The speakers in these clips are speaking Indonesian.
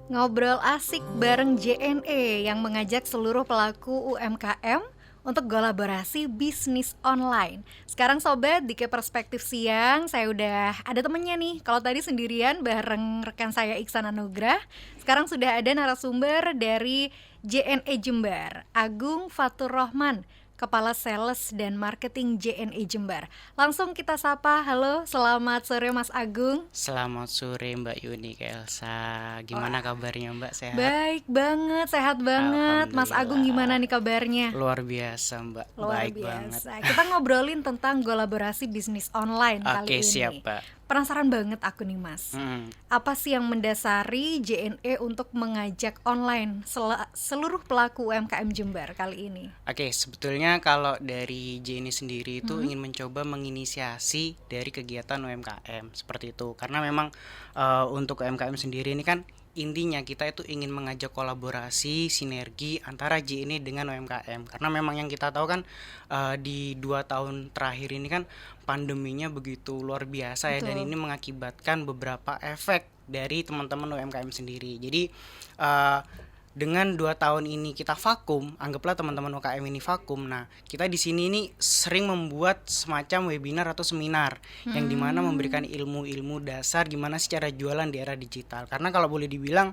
Ngobrol asik bareng JNE yang mengajak seluruh pelaku UMKM untuk kolaborasi bisnis online. Sekarang sobat, di Ke Perspektif Siang saya udah ada temennya nih. Kalau tadi sendirian bareng rekan saya Iksan Anugrah, sekarang sudah ada narasumber dari JNE Jember, Agung Fatur Rahman, Kepala Sales dan Marketing JNE Jember. Langsung kita sapa. Halo, selamat sore Mas Agung. Selamat sore Mbak Yuni Elsa. Gimana kabarnya Mbak? Sehat? Baik banget, sehat banget. Mas Agung gimana nih kabarnya? Luar biasa Mbak. Luar Baik biasa. banget. Kita ngobrolin tentang kolaborasi bisnis online kali Oke, ini. siap Mbak. Penasaran banget aku nih Mas. Apa sih yang mendasari JNE untuk mengajak online seluruh pelaku UMKM Jember kali ini? Oke, sebetulnya kalau dari JNE sendiri itu ingin mencoba menginisiasi dari kegiatan UMKM seperti itu. Karena memang untuk UMKM sendiri ini kan intinya kita itu ingin mengajak kolaborasi, sinergi antara JNE dengan UMKM. Karena memang yang kita tahu kan di 2 tahun terakhir ini kan pandeminya begitu luar biasa ya. Betul. Dan ini mengakibatkan beberapa efek dari teman-teman UMKM sendiri. Jadi dengan 2 tahun ini kita vakum, anggaplah teman-teman UKM ini vakum. Nah, kita di sini ini sering membuat semacam webinar atau seminar yang dimana memberikan ilmu-ilmu dasar gimana sih cara jualan di era digital. Karena kalau boleh dibilang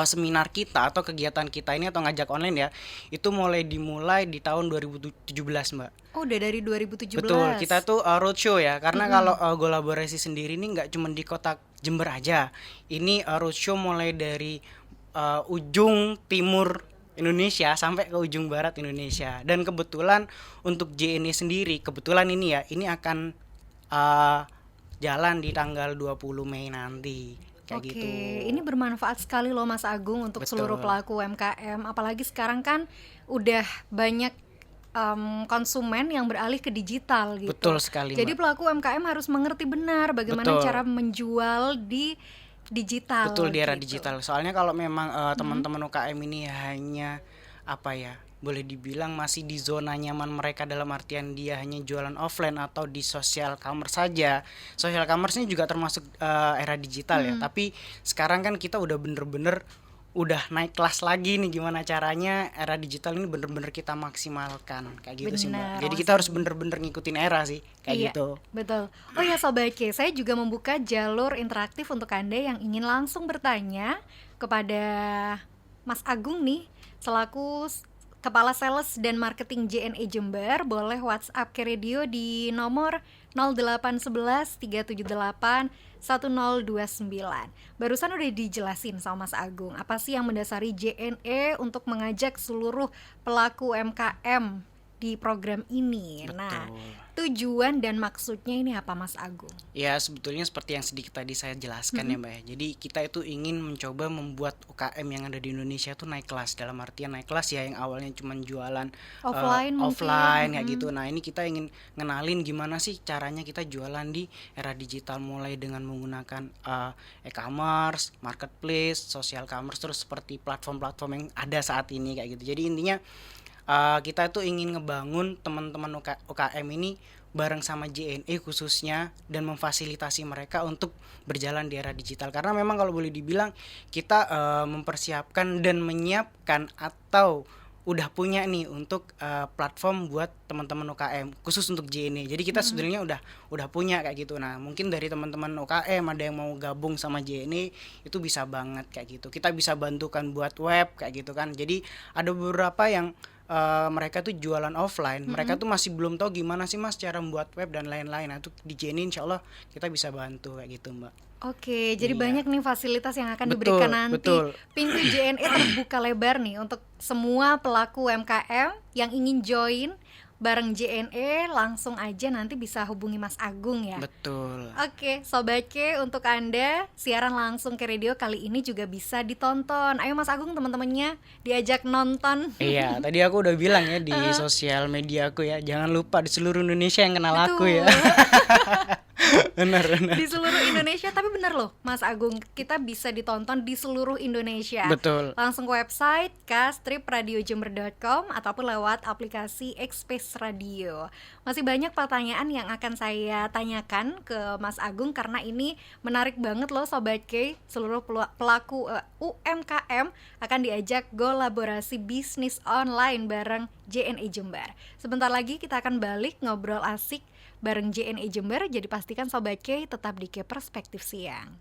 seminar kita atau kegiatan kita ini atau ngajak online ya, itu dimulai di tahun 2017 Mbak. Oh, udah dari 2017. Betul, kita tuh roadshow ya. Karena kalau kolaborasi sendiri ini nggak cuma di kota Jember aja. Ini roadshow mulai dari ujung timur Indonesia sampai ke ujung barat Indonesia. Dan kebetulan untuk JNE sendiri, kebetulan ini ya, ini akan jalan di tanggal 20 Mei nanti. Kayak Oke, gitu. ini bermanfaat sekali loh Mas Agung untuk Betul. seluruh pelaku UMKM. Apalagi sekarang kan udah banyak konsumen yang beralih ke digital gitu. Betul sekali, Jadi Mbak. pelaku UMKM harus mengerti benar bagaimana Betul. cara menjual di digital. Betul, di era gitu. digital. Soalnya kalau memang teman-teman UKM ini hanya boleh dibilang masih di zona nyaman mereka, dalam artian dia hanya jualan offline atau di social commerce saja. Social commerce ini juga termasuk era digital ya. Tapi sekarang kan kita udah bener-bener udah naik kelas lagi nih, gimana caranya era digital ini bener-bener kita maksimalkan kayak gitu sih Mbak. Benar, Jadi Mas kita harus bener-bener ngikutin era sih kayak Iya, gitu. betul. Oh ya Sobat K, saya juga membuka jalur interaktif untuk Anda yang ingin langsung bertanya kepada Mas Agung nih, selaku Kepala Sales dan Marketing JNE Jember. Boleh WhatsApp ke radio di nomor 0811 378 1029. Barusan udah dijelasin sama Mas Agung, apa sih yang mendasari JNE untuk mengajak seluruh pelaku UMKM di program ini. Betul. Nah, tujuan dan maksudnya ini apa Mas Agung? Ya, sebetulnya seperti yang sedikit tadi saya jelaskan ya Mbak ya. Jadi kita itu ingin mencoba membuat UKM yang ada di Indonesia itu naik kelas. Dalam artian naik kelas ya, yang awalnya cuma jualan Offline mungkin. offline kayak gitu. Nah, ini kita ingin ngenalin gimana sih caranya kita jualan di era digital, mulai dengan menggunakan e-commerce, marketplace, social commerce, terus seperti platform-platform yang ada saat ini kayak gitu. Jadi intinya kita tuh ingin ngebangun teman-teman UKM ini bareng sama JNE khususnya, dan memfasilitasi mereka untuk berjalan di era digital. Karena memang kalau boleh dibilang kita mempersiapkan dan menyiapkan atau udah punya nih untuk platform buat teman-teman UKM khusus untuk JNE. Jadi kita sebenarnya udah punya kayak gitu. Nah, mungkin dari teman-teman UKM ada yang mau gabung sama JNE, itu bisa banget kayak gitu. Kita bisa bantukan buat web kayak gitu kan. Jadi ada beberapa yang mereka tuh jualan offline, mereka tuh masih belum tahu gimana sih Mas cara membuat web dan lain-lain. Nah, itu di JNE insyaallah kita bisa bantu kayak gitu Mbak. Oke, jadi Iya. banyak nih fasilitas yang akan Betul, diberikan nanti. betul. Pintu JNE terbuka lebar nih untuk semua pelaku UMKM yang ingin join bareng JNE. Langsung aja nanti bisa hubungi Mas Agung ya. Betul. Oke, Sobat K, untuk Anda siaran langsung ke radio kali ini juga bisa ditonton. Ayo Mas Agung, teman-temannya diajak nonton. Iya, tadi aku udah bilang ya di sosial media aku ya, jangan lupa di seluruh Indonesia yang kenal aku ya. Benar. Di seluruh Indonesia. Tapi bener loh Mas Agung, kita bisa ditonton di seluruh Indonesia. Betul. Langsung ke website kstripradiojember.com ataupun lewat aplikasi Express Radio. Masih banyak pertanyaan yang akan saya tanyakan ke Mas Agung karena ini menarik banget loh Sobat K. Seluruh pelaku UMKM akan diajak kolaborasi bisnis online bareng JNE Jember. Sebentar lagi kita akan balik ngobrol asik bareng JNE Jember, jadi pastikan Sobat K tetap di K Perspektif Siang.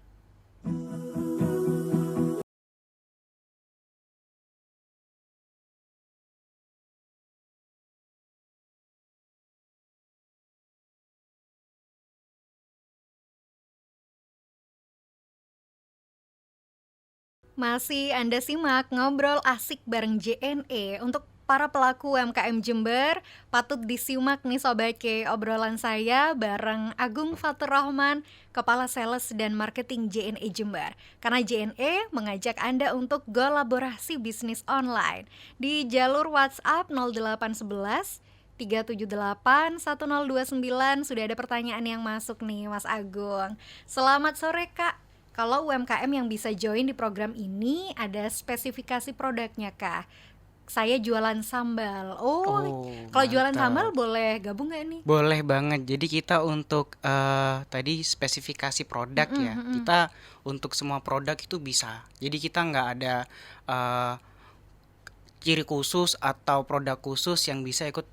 Masih Anda simak ngobrol asik bareng JNE. Untuk para pelaku UMKM Jember, patut disimak nih Sobat K obrolan saya bareng Agung Fatur Rahman, Kepala Sales dan Marketing JNE Jember. Karena JNE mengajak Anda untuk kolaborasi bisnis online di jalur WhatsApp 0811 378 1029. Sudah ada pertanyaan yang masuk nih Mas Agung. Selamat sore Kak. Kalau UMKM yang bisa join di program ini ada spesifikasi produknya Kak. Saya jualan sambal. Kalau jualan sambal boleh gabung nggak nih? Boleh banget. Jadi kita untuk tadi spesifikasi produk ya. Kita untuk semua produk itu bisa. Jadi kita nggak ada ciri khusus atau produk khusus yang bisa ikut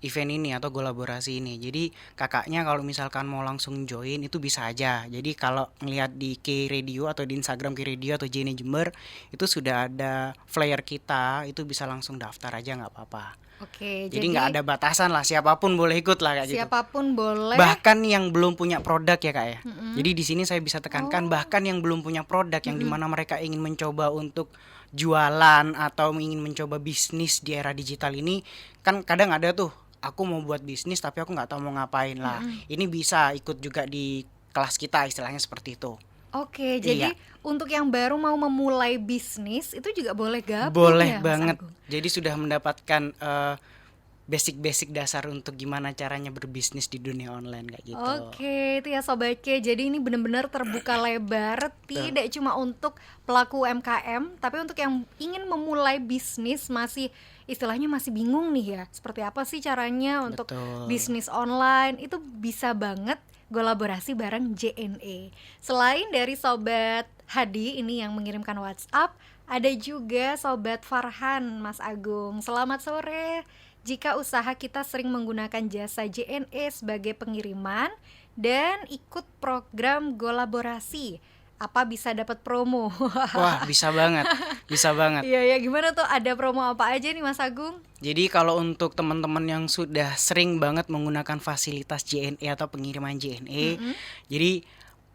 event ini atau kolaborasi ini. Jadi kakaknya kalau misalkan mau langsung join itu bisa aja. Jadi kalau ngelihat di K Radio atau di Instagram K Radio atau JNE Jember itu sudah ada flyer kita, itu bisa langsung daftar aja nggak apa-apa. Oke, Jadi nggak ada batasan lah, siapapun boleh ikut lah kayak gitu. siapapun boleh. Bahkan yang belum punya produk ya kak ya. Jadi di sini saya bisa tekankan bahkan yang belum punya produk yang dimana mereka ingin mencoba untuk jualan atau ingin mencoba bisnis di era digital ini, kan kadang ada tuh aku mau buat bisnis tapi aku nggak tahu mau ngapain lah. Ini bisa ikut juga di kelas kita istilahnya seperti itu. Oke, jadi untuk yang baru mau memulai bisnis itu juga boleh gabung Boleh ya, Mas banget. Agung? Jadi sudah mendapatkan basic-basic dasar untuk gimana caranya berbisnis di dunia online kayak gitu. Oke, itu ya Sobat K. Jadi ini benar-benar terbuka lebar, tidak cuma untuk pelaku UMKM, tapi untuk yang ingin memulai bisnis istilahnya masih bingung nih ya. Seperti apa sih caranya untuk Betul. bisnis online? Itu bisa banget kolaborasi bareng JNE. Selain dari Sobat Hadi ini yang mengirimkan WhatsApp, ada juga Sobat Farhan, Mas Agung. Selamat sore. Jika usaha kita sering menggunakan jasa JNE sebagai pengiriman dan ikut program kolaborasi, apa bisa dapat promo? Wah, bisa banget. Bisa banget. Iya, gimana tuh? Ada promo apa aja nih Mas Agung? Jadi kalau untuk teman-teman yang sudah sering banget menggunakan fasilitas JNE atau pengiriman JNE, jadi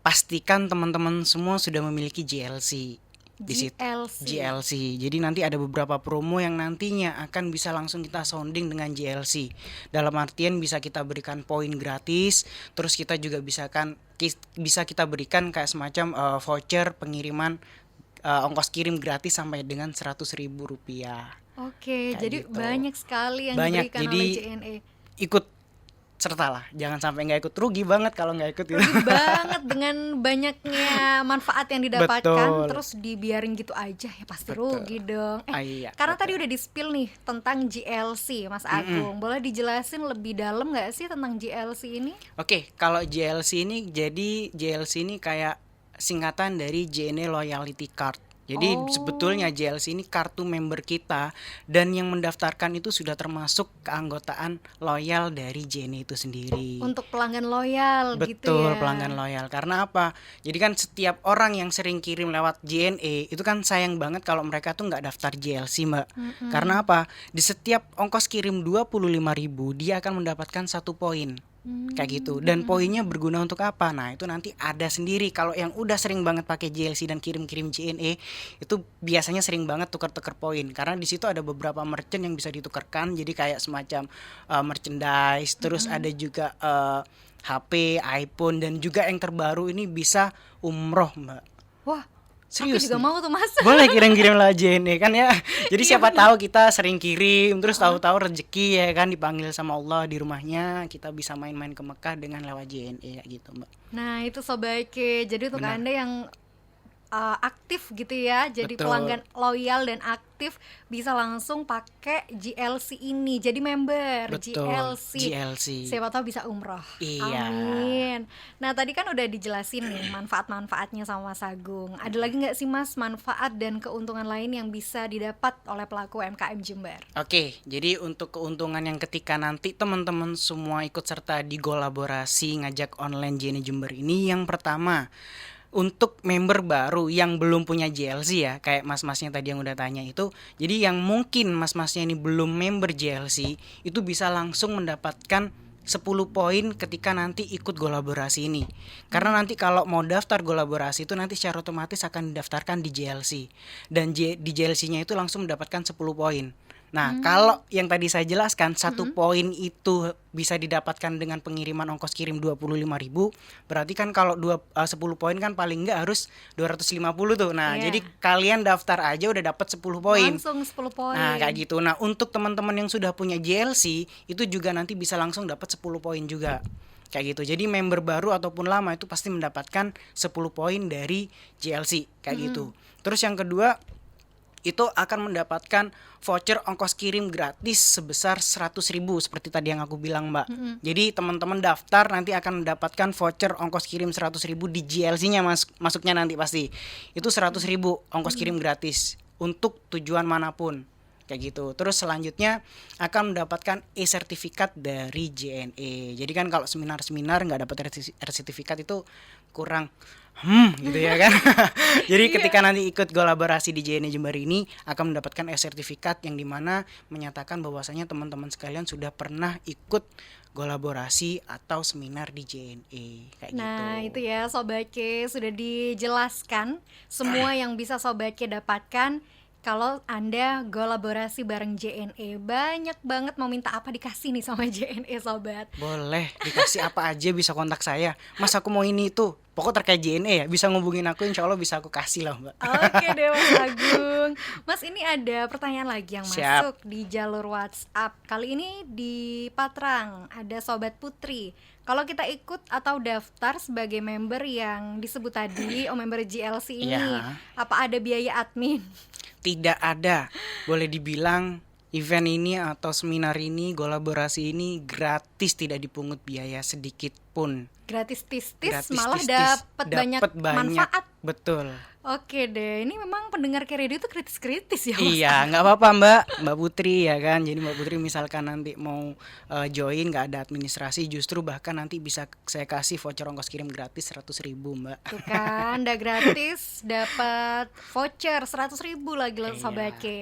pastikan teman-teman semua sudah memiliki GLC. Di situ GLC. Jadi nanti ada beberapa promo yang nantinya akan bisa langsung kita sounding dengan GLC. Dalam artian bisa kita berikan poin gratis, terus kita juga bisa kita berikan kayak semacam voucher pengiriman ongkos kirim gratis sampai dengan Rp100.000. Oke, Kayak jadi gitu. banyak sekali yang Banyak, diberikan jadi oleh JNE. Ikut serta lah, jangan sampai nggak ikut, rugi banget kalau nggak ikut gitu. Rugi banget dengan banyaknya manfaat yang didapatkan. Betul. Terus dibiarin gitu aja ya pasti Betul. rugi dong. Iya, Karena betul. tadi udah di-spill nih tentang GLC Mas Agung. Boleh dijelasin lebih dalam nggak sih tentang GLC ini? Oke, kalau GLC ini, jadi GLC ini kayak singkatan dari JNE Loyalty Card. Jadi sebetulnya GLC ini kartu member kita, dan yang mendaftarkan itu sudah termasuk keanggotaan loyal dari JNE itu sendiri. Untuk pelanggan loyal gitu ya. Betul, pelanggan loyal. Karena apa? Jadi kan setiap orang yang sering kirim lewat JNE itu kan sayang banget kalau mereka tuh nggak daftar GLC, Mbak. Karena apa? Di setiap ongkos kirim 25.000 dia akan mendapatkan 1 poin. Kayak gitu. Dan poinnya berguna untuk apa? Nah, itu nanti ada sendiri. Kalau yang udah sering banget pakai GLC dan kirim-kirim JNE itu biasanya sering banget tukar-tukar poin. Karena di situ ada beberapa merchant yang bisa ditukarkan. Jadi kayak semacam merchandise, terus ada juga HP, iPhone, dan juga yang terbaru ini bisa umroh, Mbak. Wah, Aku Serius juga nih. mau tuh Mas. Boleh kirim-kirim lewat JNE kan ya. Jadi Iya siapa bener. tahu kita sering kirim, terus tahu-tahu rezeki ya kan dipanggil sama Allah di rumahnya, kita bisa main-main ke Mekah dengan lewat JNE kayak gitu, Mbak. Nah itu Sobaike, jadi untuk Benar. Anda yang aktif gitu ya, jadi Betul. pelanggan loyal dan aktif, bisa langsung pakai GLC ini, jadi member Betul. GLC. GLC. Siapa tahu bisa umroh. Iya. Amin. Nah tadi kan udah dijelasin nih manfaat-manfaatnya sama Mas Agung. Ada lagi nggak sih Mas manfaat dan keuntungan lain yang bisa didapat oleh pelaku UMKM Jember? Oke, jadi untuk keuntungan yang ketika nanti teman-teman semua ikut serta di kolaborasi ngajak online JNE Jember ini, yang pertama untuk member baru yang belum punya JLC ya, kayak mas-masnya tadi yang udah tanya itu, jadi yang mungkin mas-masnya ini belum member JLC, itu bisa langsung mendapatkan 10 poin ketika nanti ikut kolaborasi ini. Karena nanti kalau mau daftar kolaborasi itu nanti secara otomatis akan didaftarkan di JLC. Dan di JLC-nya itu langsung mendapatkan 10 poin. Nah, kalau yang tadi saya jelaskan, satu poin itu bisa didapatkan dengan pengiriman ongkos kirim 25.000. Berarti kan kalau 10 poin kan paling enggak harus 250 tuh. Nah, jadi Iya, kalian daftar aja udah dapat 10 poin. langsung 10 Nah, poin. kayak gitu. Nah, untuk teman-teman yang sudah punya JLC, itu juga nanti bisa langsung dapat 10 poin juga. Kayak gitu. Jadi member baru ataupun lama itu pasti mendapatkan 10 poin dari JLC, kayak gitu. Terus yang kedua, itu akan mendapatkan voucher ongkos kirim gratis sebesar 100.000 seperti tadi yang aku bilang, Mbak. Jadi teman-teman daftar nanti akan mendapatkan voucher ongkos kirim 100.000 di GLC-nya masuknya nanti pasti. Itu 100.000 ongkos kirim gratis untuk tujuan manapun. Kayak gitu. Terus selanjutnya akan mendapatkan e-sertifikat dari JNE. Jadi kan kalau seminar-seminar nggak dapat sertifikat itu kurang gitu ya kan. Jadi Iya. ketika nanti ikut kolaborasi di JNE Jember ini akan mendapatkan e-sertifikat yang dimana menyatakan bahwasanya teman-teman sekalian sudah pernah ikut kolaborasi atau seminar di JNE kayak gitu. Nah, itu ya Sobake sudah dijelaskan semua yang bisa Sobake dapatkan kalau Anda kolaborasi bareng JNE. Banyak banget mau minta apa dikasih nih sama JNE sobat. Boleh dikasih apa aja, bisa kontak saya. Mas aku mau ini itu. Pokok terkait JNE ya, bisa ngubungin aku, insya Allah bisa aku kasih lah, Mbak. Oke deh Mas Agung. Mas, ini ada pertanyaan lagi yang Siap. masuk di jalur WhatsApp. Kali ini di Patrang ada Sobat Putri. Kalau kita ikut atau daftar sebagai member yang disebut tadi, member GLC ini, Iya. apa ada biaya admin? Tidak ada. Boleh dibilang event ini atau seminar ini, kolaborasi ini gratis, tidak dipungut biaya sedikit pun. Gratis tis-tis, Gratis malah tis-tis, dapat banyak dapat banyak. manfaat. Betul. Oke deh, ini memang pendengar Keredio itu kritis-kritis ya Mas. Iya, nggak apa-apa Mbak Putri ya kan. Jadi Mbak Putri misalkan nanti mau join nggak ada administrasi, justru bahkan nanti bisa saya kasih voucher ongkos kirim gratis 100.000 Mbak. Tuh kan, udah gratis, dapat voucher 100.000 lagi loh Iya. Sobake.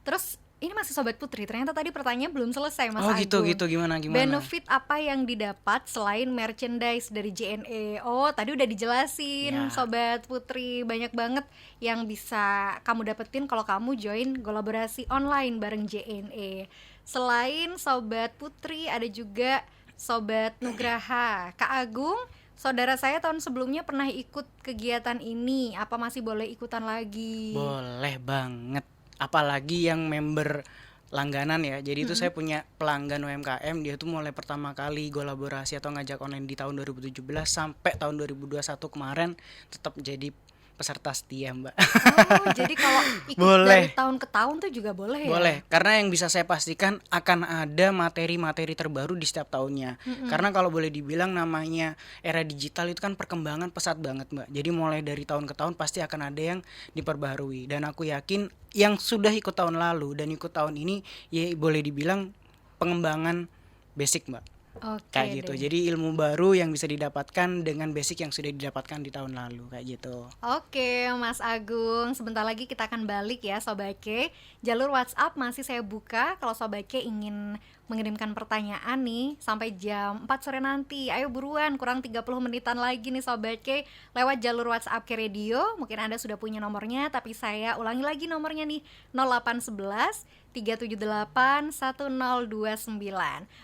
Terus ini masih Sobat Putri, ternyata tadi pertanyaan belum selesai Mas Oh gitu Agung. gitu, gimana. Benefit apa yang didapat selain merchandise dari JNE? Oh, tadi udah dijelasin Ya. Sobat Putri, banyak banget yang bisa kamu dapetin kalau kamu join kolaborasi online bareng JNE. Selain Sobat Putri, ada juga Sobat Nugraha. Kak Agung, saudara saya tahun sebelumnya pernah ikut kegiatan ini. Apa masih boleh ikutan lagi? Boleh banget. Apalagi yang member langganan ya. Jadi itu saya punya pelanggan UMKM, dia tuh mulai pertama kali kolaborasi atau ngajak online di tahun 2017 sampai tahun 2021 kemarin tetap jadi peserta setia, Mbak. Oh, jadi kalau ikut Boleh. dari tahun ke tahun tuh juga boleh ya? Boleh, karena yang bisa saya pastikan akan ada materi-materi terbaru di setiap tahunnya. Karena kalau boleh dibilang namanya era digital itu kan perkembangan pesat banget, Mbak. Jadi mulai dari tahun ke tahun pasti akan ada yang diperbaharui. Dan aku yakin yang sudah ikut tahun lalu dan ikut tahun ini ya boleh dibilang pengembangan basic, Mbak. Oke Kayak gitu. deh. Jadi ilmu baru yang bisa didapatkan dengan basic yang sudah didapatkan di tahun lalu, kayak gitu. Oke, Mas Agung, sebentar lagi kita akan balik ya Sobake. Jalur WhatsApp masih saya buka kalau Sobake ingin mengirimkan pertanyaan nih sampai jam 4 sore nanti. Ayo buruan, kurang 30 menitan lagi nih Sobat K lewat jalur WhatsApp K Radio. Mungkin Anda sudah punya nomornya, tapi saya ulangi lagi nomornya nih, 0811 378 1029.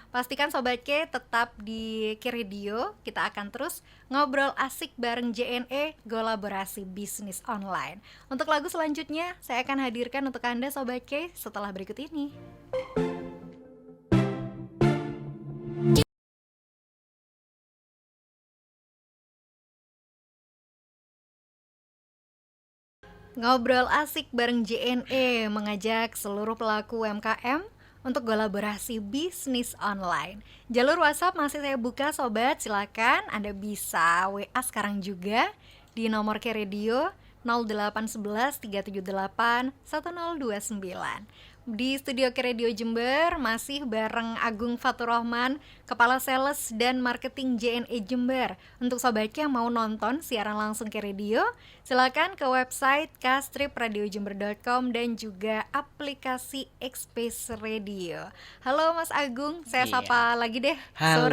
Pastikan Sobat K tetap di K Radio. Kita akan terus ngobrol asik bareng JNE Kolaborasi Bisnis Online. Untuk lagu selanjutnya saya akan hadirkan untuk Anda Sobat K setelah berikut ini. Ngobrol asik bareng JNE mengajak seluruh pelaku UMKM untuk kolaborasi bisnis online. Jalur WhatsApp masih saya buka Sobat, silakan Anda bisa WA sekarang juga di nomor K Radio 0811 378 1029. Di studio K Radio Jember masih bareng Agung Faturrahman, Kepala Sales dan Marketing JNE Jember. Untuk Sobat yang mau nonton siaran langsung K Radio, silakan ke website kstripradiojember.com dan juga aplikasi Xpace Radio. Halo Mas Agung, saya sapa lagi deh. Halo,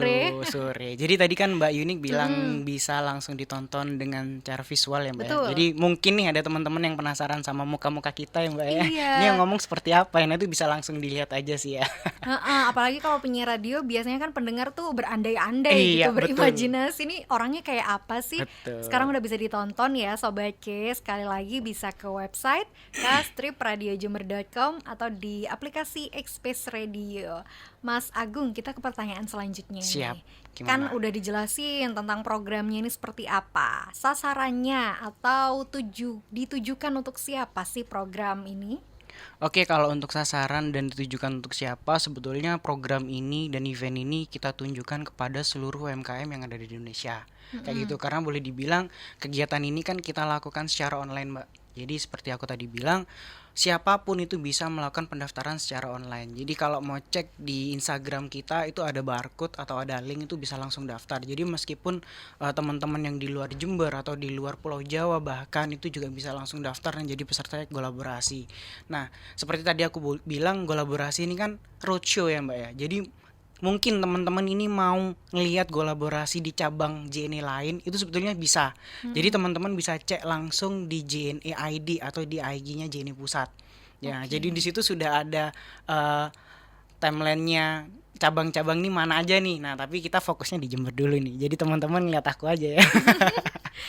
sore. Jadi tadi kan Mbak Yunik bilang bisa langsung ditonton dengan cara visual ya Mbak. Betul. Jadi mungkin nih ada teman-teman yang penasaran sama muka-muka kita ya Mbak ya. Iya. Ini yang ngomong seperti apa ya? Nah itu bisa langsung dilihat aja sih ya. Apalagi kalau penyiar radio biasanya kan pendengar tuh berandai-andai Iya, gitu, betul. berimajinasi nih orangnya kayak apa sih. Betul. Sekarang udah bisa ditonton ya Sobat K. Sekali lagi bisa ke website kstripradiojember.com atau di aplikasi Xpace Radio. Mas Agung, kita ke pertanyaan selanjutnya Siap. nih. Gimana? Kan udah dijelasin tentang programnya ini seperti apa, sasarannya atau ditujukan untuk siapa sih program ini? Oke, kalau untuk sasaran dan ditujukan untuk siapa, sebetulnya program ini dan event ini kita tunjukkan kepada seluruh UMKM yang ada di Indonesia. Kayak gitu, karena boleh dibilang kegiatan ini kan kita lakukan secara online, Mbak. Jadi seperti aku tadi bilang, siapapun itu bisa melakukan pendaftaran secara online. Jadi kalau mau cek di Instagram kita itu ada barcode atau ada link itu bisa langsung daftar. Jadi meskipun teman-teman yang di luar Jember atau di luar Pulau Jawa bahkan itu juga bisa langsung daftar dan jadi peserta kolaborasi. Nah, seperti tadi aku bilang kolaborasi ini kan roadshow ya Mbak ya. Jadi mungkin teman-teman ini mau ngelihat kolaborasi di cabang JNE lain itu sebetulnya bisa. Jadi teman-teman bisa cek langsung di JNE ID atau di IG-nya JNE Pusat. Ya, jadi di situ sudah ada timeline-nya cabang-cabang nih mana aja nih. Nah, tapi kita fokusnya di Jember dulu nih. Jadi teman-teman lihat aku aja ya.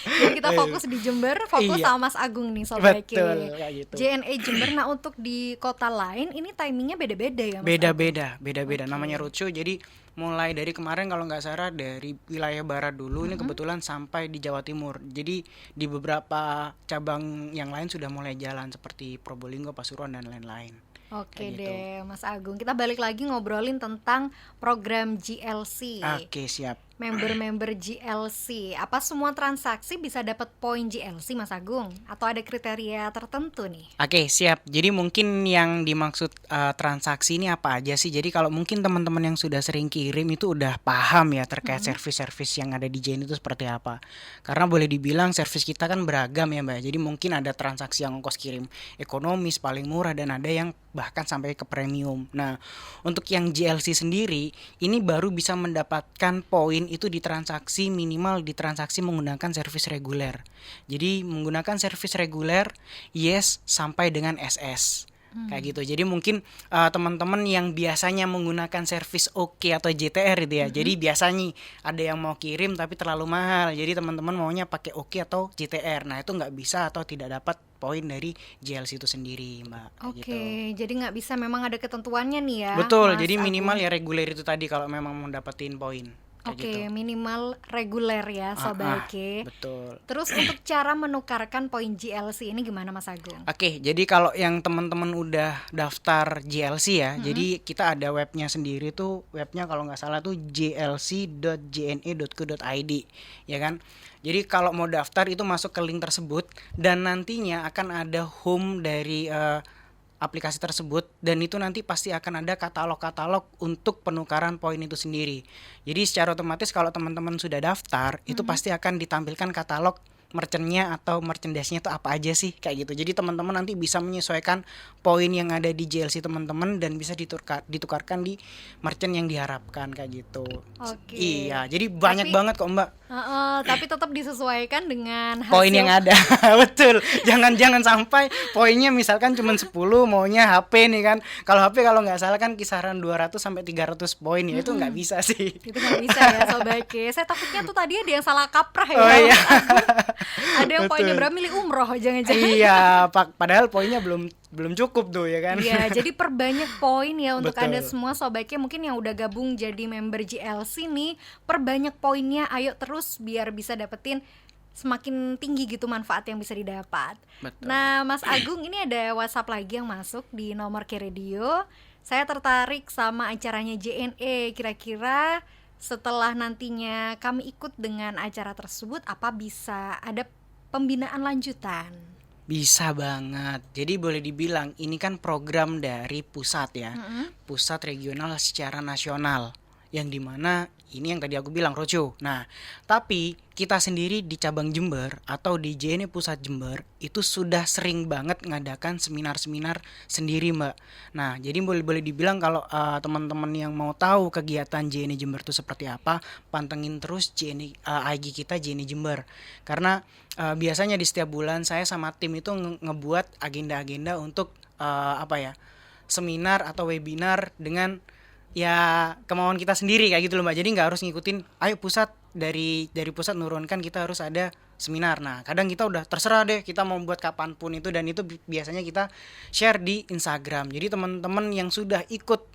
Jadi kita fokus di Jember, fokus Iya. sama Mas Agung nih Sobat K. Betul, kayak gitu. JNE Jember. Nah untuk di kota lain ini timingnya beda-beda ya Mas Agung? Beda-beda. Namanya roadshow. Jadi mulai dari kemarin kalau nggak salah dari wilayah barat dulu ini kebetulan sampai di Jawa Timur. Jadi di beberapa cabang yang lain sudah mulai jalan seperti Probolinggo, Pasuruan dan lain-lain. Oke Kayak gitu. deh Mas Agung, kita balik lagi ngobrolin tentang program GLC. Oke, siap. Member-member GLC, apa semua transaksi bisa dapat poin GLC Mas Agung? Atau ada kriteria tertentu nih? Oke, siap. Jadi mungkin yang dimaksud transaksi ini apa aja sih? Jadi kalau mungkin teman-teman yang sudah sering kirim itu udah paham ya terkait servis-servis yang ada di JN itu seperti apa. Karena boleh dibilang servis kita kan beragam ya Mbak. Jadi mungkin ada transaksi yang ongkos kirim ekonomis paling murah dan ada yang bahkan sampai ke premium. Nah, untuk yang GLC sendiri ini baru bisa mendapatkan poin itu di transaksi minimal di transaksi menggunakan servis reguler. Jadi menggunakan servis reguler yes sampai dengan SS. Kayak gitu. Jadi mungkin teman-teman yang biasanya menggunakan servis OK atau JTR gitu ya. Jadi biasanya ada yang mau kirim tapi terlalu mahal. Jadi teman-teman maunya pakai OK atau JTR. Nah, itu nggak bisa atau tidak dapat poin dari GLC itu sendiri, Mbak. Kayak Oke, gitu. jadi nggak bisa, memang ada ketentuannya nih ya Betul. Mas Jadi minimal Agung. ya reguler itu tadi kalau memang mau dapetin poin. Kayak Oke, gitu. minimal reguler ya Sobat K. Betul. Terus untuk cara menukarkan poin GLC ini gimana Mas Agung? Oke, jadi kalau yang teman-teman udah daftar GLC ya, jadi kita ada webnya sendiri tuh, webnya kalau nggak salah tuh glc.jne.co.id, ya kan? Jadi kalau mau daftar itu masuk ke link tersebut dan nantinya akan ada home dari aplikasi tersebut dan itu nanti pasti akan ada katalog-katalog untuk penukaran poin itu sendiri. Jadi secara otomatis kalau teman-teman sudah daftar itu pasti akan ditampilkan katalog merchantnya atau merchandise-nya tuh apa aja sih kayak gitu. Jadi teman-teman nanti bisa menyesuaikan poin yang ada di JLC teman-teman dan bisa ditukarkan di merchant yang diharapkan kayak gitu. Oke. Iya, jadi banyak Tapi banget kok Mbak tapi tetap disesuaikan dengan poin yang hasil. ada. Betul. Jangan sampai poinnya misalkan cuma 10 maunya HP nih kan. Kalau nggak salah kan kisaran 200 sampai 300 poin ya itu nggak Mm-mm. bisa sih. Itu nggak bisa ya Sobat K. Saya takutnya tuh tadi ada yang salah kaprah Oh ya iya, Mas Agung. Ada yang poinnya betul. berapa milih umroh jangan-jangan. Iya, padahal poinnya belum belum cukup tuh ya kan. Iya, jadi perbanyak poin ya untuk Anda Betul. semua sobatnya mungkin yang udah gabung jadi member JLC nih, perbanyak poinnya, ayo terus biar bisa dapetin semakin tinggi gitu manfaat yang bisa didapat. Betul. Nah, Mas Agung ini ada WhatsApp lagi yang masuk di nomor K-Radio. Saya tertarik sama acaranya JNE. Kira-kira setelah nantinya kami ikut dengan acara tersebut, apa bisa ada pembinaan lanjutan? Bisa banget. Jadi boleh dibilang ini kan program dari pusat ya. Mm-mm. Pusat regional secara nasional. Yang dimana ini yang tadi aku bilang Roco. Nah, tapi kita sendiri di cabang Jember atau di JNE Pusat Jember itu sudah sering banget ngadakan seminar-seminar sendiri Mbak. Nah, jadi boleh dibilang kalau teman-teman yang mau tahu kegiatan JNE Jember itu seperti apa, pantengin terus JNE IG kita JNE Jember. Karena biasanya di setiap bulan saya sama tim itu ngebuat agenda-agenda untuk seminar atau webinar dengan ya kemauan kita sendiri kayak gitu loh Mbak. Jadi nggak harus ngikutin ayo pusat dari pusat nurunkan kita harus ada seminar. Nah, kadang kita udah terserah deh kita mau buat kapanpun itu dan itu biasanya kita share di Instagram. Jadi teman-teman yang sudah ikut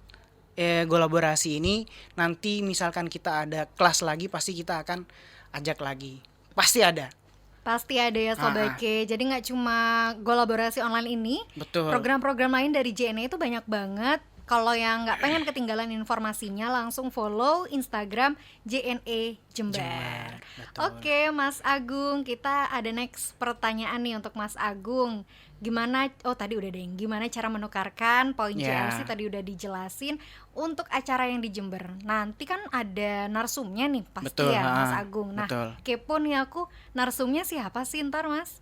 kolaborasi ini nanti misalkan kita ada kelas lagi pasti kita akan ajak lagi. Pasti ada. Pasti ada ya Sobat Ah, K. Jadi nggak cuma kolaborasi online ini, betul. program-program lain dari JNE itu banyak banget. Kalau yang nggak pengen ketinggalan informasinya, langsung follow Instagram JNE Jember. Jember, betul. Oke, Mas Agung, kita ada next pertanyaan nih untuk Mas Agung. Gimana? Oh tadi udah deh. Gimana cara menukarkan poin Ya. JLC tadi udah dijelasin untuk acara yang di Jember. Nanti kan ada narsumnya nih pasti Betul, ya Mas ah, Agung. Nah, betul. kepo nih aku, narsumnya siapa sih ntar Mas?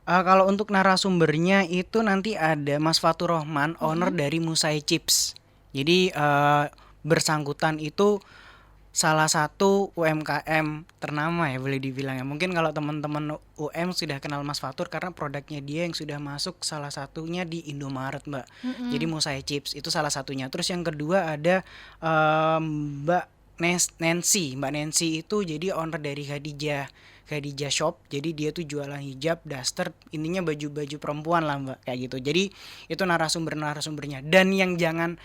Kalau untuk narasumbernya itu nanti ada Mas Fatur Rahman, owner dari Musai Chips. Jadi bersangkutan itu salah satu UMKM ternama ya boleh dibilang ya. Mungkin kalau teman-teman UM sudah kenal Mas Fatur karena produknya dia yang sudah masuk salah satunya di Indomaret Mbak. Jadi Musai Chips itu salah satunya. Terus yang kedua ada Mbak Nancy. Mbak Nancy itu jadi owner dari Khadijah Shop. Jadi dia tuh jualan hijab, daster, intinya baju-baju perempuan lah Mbak kayak gitu. Jadi itu narasumbernya. Dan yang jangan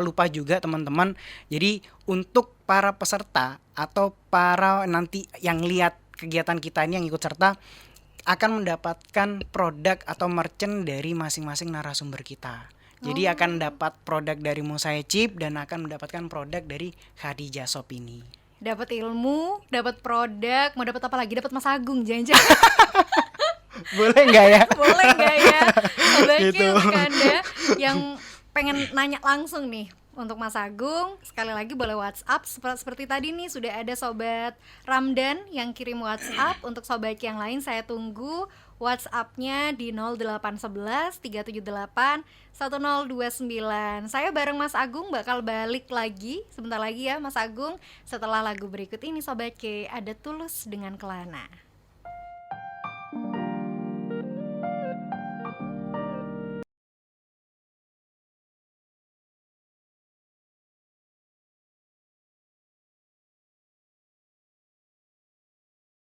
lupa juga teman-teman. Jadi untuk para peserta atau para nanti yang lihat kegiatan kita ini yang ikut serta akan mendapatkan produk atau merchant dari masing-masing narasumber kita. Jadi akan dapat produk dari Musai Chip dan akan mendapatkan produk dari Khadijah Shop ini. Dapat ilmu, dapat produk, mau dapat apa lagi? Dapat Mas Agung jangan-jangan. Boleh nggak ya? Boleh nggak ya? Sebaiknya Gitu. untuk Anda yang pengen nanya langsung nih untuk Mas Agung, sekali lagi boleh WhatsApp seperti tadi nih sudah ada Sobat Ramdan yang kirim WhatsApp. Untuk sobat yang lain saya tunggu WhatsApp-nya di 0811 378 1029. Saya bareng Mas Agung bakal balik lagi sebentar lagi ya Mas Agung. Setelah lagu berikut ini Sobat K, ada Tulus dengan Kelana.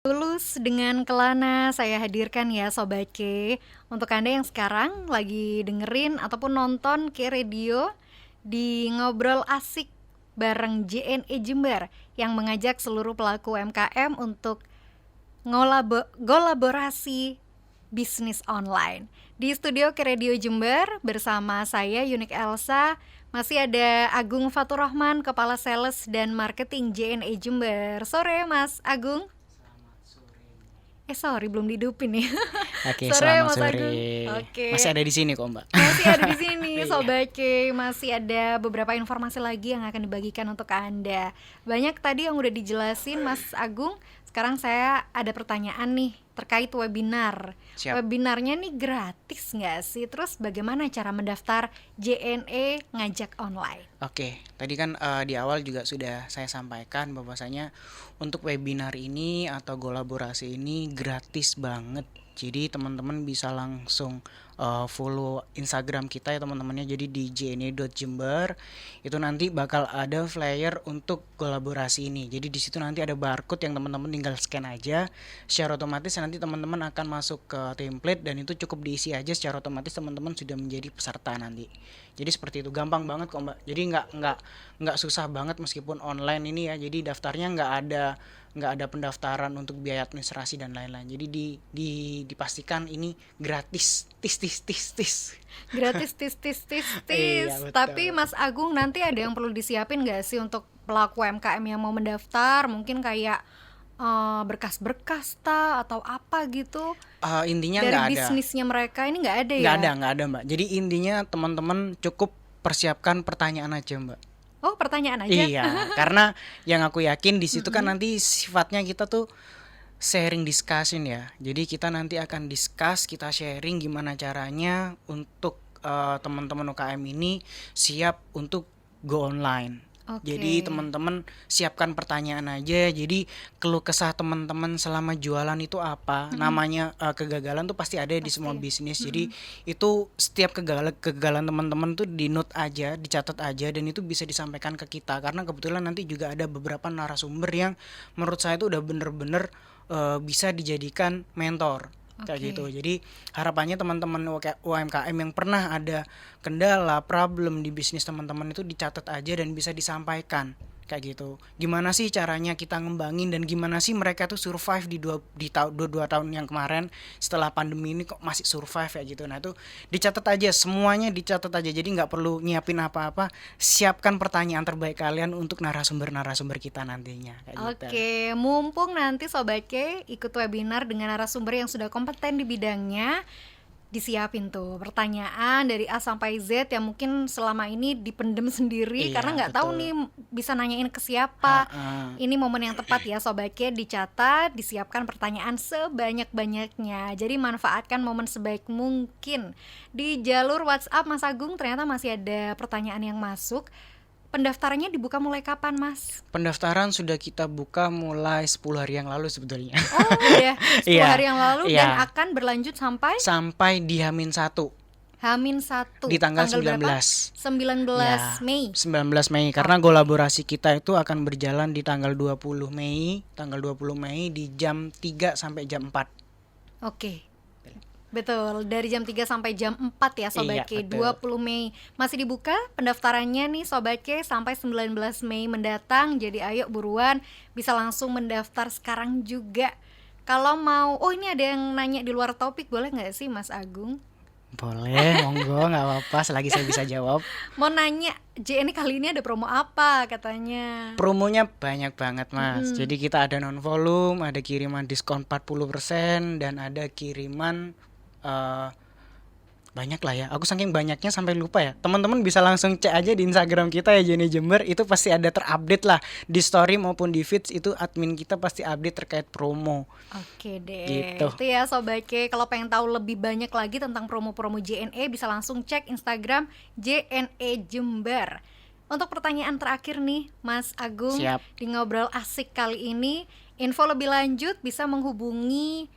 Tulus dengan Kelana saya hadirkan ya Sobat K. Untuk Anda yang sekarang lagi dengerin ataupun nonton K Radio di Ngobrol Asik bareng JNE Jember yang mengajak seluruh pelaku UMKM untuk kolaborasi bisnis online. Di studio K Radio Jember bersama saya Yunik Elsa, masih ada Agung Fatur Rahman, Kepala Sales dan Marketing JNE Jember. Sore Mas Agung. Sorry belum didupin nih. Oke, Sore selamat Mas sore. Agung. Oke. Masih ada di sini kok Mbak. Masih ada di sini Iya. Sobat K. Masih ada beberapa informasi lagi yang akan dibagikan untuk Anda. Banyak tadi yang udah dijelasin Mas Agung. sekarang saya ada pertanyaan nih terkait webinar. Siap. Webinarnya nih gratis nggak sih? Terus bagaimana cara mendaftar JNE ngajak online? Oke, tadi kan di awal juga sudah saya sampaikan bahwasanya untuk webinar ini atau kolaborasi ini gratis banget. Jadi teman-teman bisa langsung follow Instagram kita ya teman-temannya. Jadi di jne.jember itu nanti bakal ada flyer untuk kolaborasi ini. Jadi di situ nanti ada barcode yang teman-teman tinggal scan aja. Secara otomatis nanti teman-teman akan masuk ke template dan itu cukup diisi aja, secara otomatis teman-teman sudah menjadi peserta nanti. Jadi seperti itu, gampang banget kok Mbak. Jadi nggak susah banget meskipun online ini ya. Jadi daftarnya nggak ada pendaftaran untuk biaya administrasi dan lain-lain. Jadi dipastikan ini gratis. Tis. Gratis tis. Iya, betul. Tapi Mas Agung, nanti ada yang perlu disiapin nggak sih untuk pelaku UMKM yang mau mendaftar? Mungkin kayak berkas-berkas atau apa gitu Intinya dari nggak ada. bisnisnya mereka, ini nggak ada ya? Nggak ada Mbak. Jadi intinya teman-teman cukup persiapkan pertanyaan aja Mbak. Oh, pertanyaan aja? Iya, karena yang aku yakin di situ kan nanti sifatnya kita tuh sharing discussion ya. Jadi kita nanti akan discuss, kita sharing gimana caranya untuk teman-teman UKM ini siap untuk go online. Oke. Jadi teman-teman siapkan pertanyaan aja. Jadi keluh kesah teman-teman selama jualan itu apa? Namanya kegagalan tuh pasti ada di semua bisnis. Jadi itu setiap kegagalan teman-teman tuh di note aja, dicatat aja, dan itu bisa disampaikan ke kita. Karena kebetulan nanti juga ada beberapa narasumber yang menurut saya itu udah bener-bener bisa dijadikan mentor. Kayak Oke. gitu. Jadi harapannya teman-teman UMKM yang pernah ada kendala, problem di bisnis teman-teman itu dicatat aja dan bisa disampaikan. Kayak gitu. Gimana sih caranya kita ngembangin dan gimana sih mereka tuh survive di dua tahun yang kemarin setelah pandemi ini kok masih survive kayak gitu. Nah, itu dicatat aja, semuanya dicatat aja. Jadi nggak perlu nyiapin apa-apa. Siapkan pertanyaan terbaik kalian untuk narasumber-narasumber kita nantinya kayak gitu. Oke, mumpung nanti Sobat K ikut webinar dengan narasumber yang sudah kompeten di bidangnya, disiapin tuh pertanyaan dari A sampai Z yang mungkin selama ini dipendem sendiri Iya, karena nggak tahu betul. nih bisa nanyain ke siapa. Heeh. Ini momen yang tepat ya Sobat K, dicatat, disiapkan pertanyaan sebanyak-banyaknya. Jadi manfaatkan momen sebaik mungkin. Di jalur WhatsApp Mas Agung ternyata masih ada pertanyaan yang masuk. Pendaftarannya dibuka mulai kapan, Mas? Pendaftaran sudah kita buka mulai 10 hari yang lalu sebetulnya. Oh, udah 10 Iya, hari yang lalu iya. dan akan berlanjut sampai Sampai di H-1 H-1 di tanggal 19. berapa? 19 Ya, Mei. 19 Mei karena kolaborasi kita itu akan berjalan di tanggal 20 Mei, di jam 3 sampai jam 4. Oke. Betul, dari jam 3 sampai jam 4 ya Sobat K, Iya, betul. 20 Mei. Masih dibuka pendaftarannya nih Sobat K sampai 19 Mei mendatang. Jadi ayo buruan, bisa langsung mendaftar sekarang juga. Kalau mau, oh ini ada yang nanya di luar topik, boleh nggak sih Mas Agung? Boleh, monggo, nggak apa-apa selagi saya bisa jawab. Mau nanya, JNE kali ini ada promo apa katanya? Promonya banyak banget Mas. Jadi kita ada non volume, ada kiriman diskon 40% dan ada kiriman banyak lah ya. Aku saking banyaknya sampai lupa ya. Teman-teman bisa langsung cek aja di Instagram kita ya JNE Jember, itu pasti ada terupdate lah di story maupun di feeds, itu admin kita pasti update terkait promo. Oke deh, Gitu. itu ya Sobat K. Kalau pengen tahu lebih banyak lagi tentang promo-promo JNE, bisa langsung cek Instagram JNE Jember. Untuk pertanyaan terakhir nih Mas Agung, Siap. di ngobrol asik kali ini, info lebih lanjut bisa menghubungi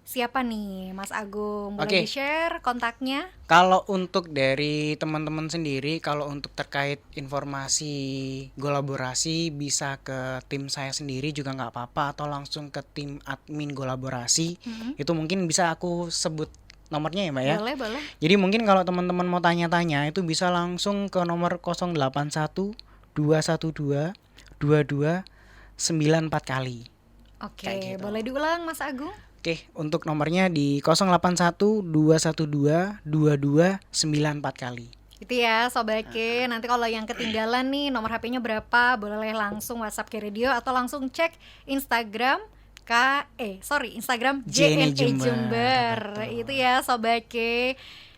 siapa nih Mas Agung? Boleh Oke. di-share kontaknya? Kalau untuk dari teman-teman sendiri, kalau untuk terkait informasi kolaborasi bisa ke tim saya sendiri juga nggak apa-apa, atau langsung ke tim admin kolaborasi. Itu mungkin bisa aku sebut nomornya ya Mbak ya. Boleh. Jadi mungkin kalau teman-teman mau tanya-tanya itu bisa langsung ke nomor 081 212 22 94 kali. Oke, Kayak gitu. boleh diulang Mas Agung? Oke, untuk nomornya di 081 212 22 94 kali. Itu ya Sobat K. Nanti kalau yang ketinggalan nih nomor HP-nya berapa, boleh langsung WhatsApp ke radio atau langsung cek Instagram Instagram JNE JNE Jember. Betul. Itu ya Sobat K.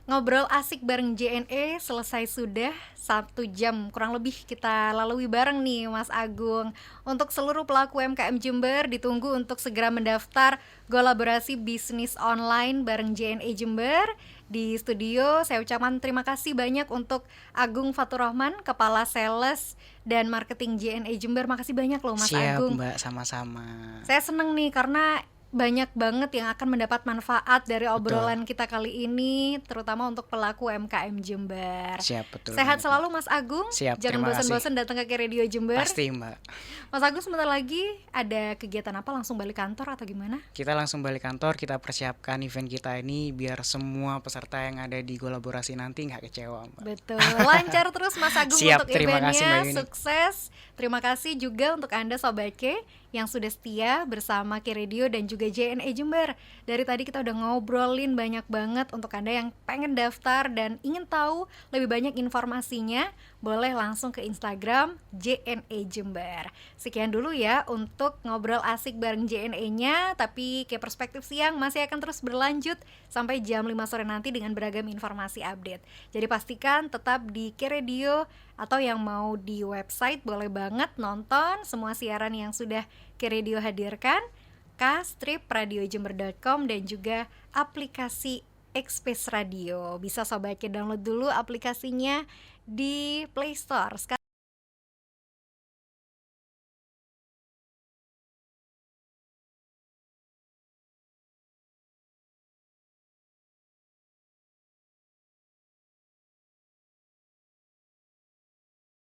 Ngobrol asik bareng JNE selesai sudah 1 jam kurang lebih kita lalui bareng nih Mas Agung. Untuk seluruh pelaku UMKM Jember ditunggu untuk segera mendaftar kolaborasi bisnis online bareng JNE Jember. Di studio saya ucapkan terima kasih banyak untuk Agung Faturrahman, Kepala Sales dan Marketing JNE Jember. Makasih banyak loh Mas Siap Agung. Mbak, sama-sama. Saya seneng nih karena banyak banget yang akan mendapat manfaat dari Betul. obrolan kita kali ini, terutama untuk pelaku UMKM Jember. Siap, betul Sehat banget, selalu Mas Agung. Siap, Jangan terima kasih. bosan-bosan datang ke Radio Jember. Pasti Mbak. Mas Agung sebentar lagi ada kegiatan apa? Langsung balik kantor atau gimana? Kita langsung balik kantor, kita persiapkan event kita ini biar semua peserta yang ada di kolaborasi nanti nggak kecewa Mbak. Betul, lancar terus Mas Agung Siap, untuk terima kasih, eventnya, Mbak Yuni. sukses. Terima kasih juga untuk Anda Sobat K yang sudah setia bersama K Radio dan juga JNE Jember. Dari tadi kita udah ngobrolin banyak banget. Untuk Anda yang pengen daftar dan ingin tahu lebih banyak informasinya, boleh langsung ke Instagram JNE Jember. Sekian dulu ya untuk ngobrol asik bareng JNE-nya, tapi K Perspektif Siang masih akan terus berlanjut sampai jam 5 sore nanti dengan beragam informasi update. Jadi pastikan tetap di K Radio, atau yang mau di website boleh banget nonton semua siaran yang sudah K Radio hadirkan, k-radiojember.com dan juga aplikasi Express Radio. Bisa Sobat K download dulu aplikasinya di Play Store.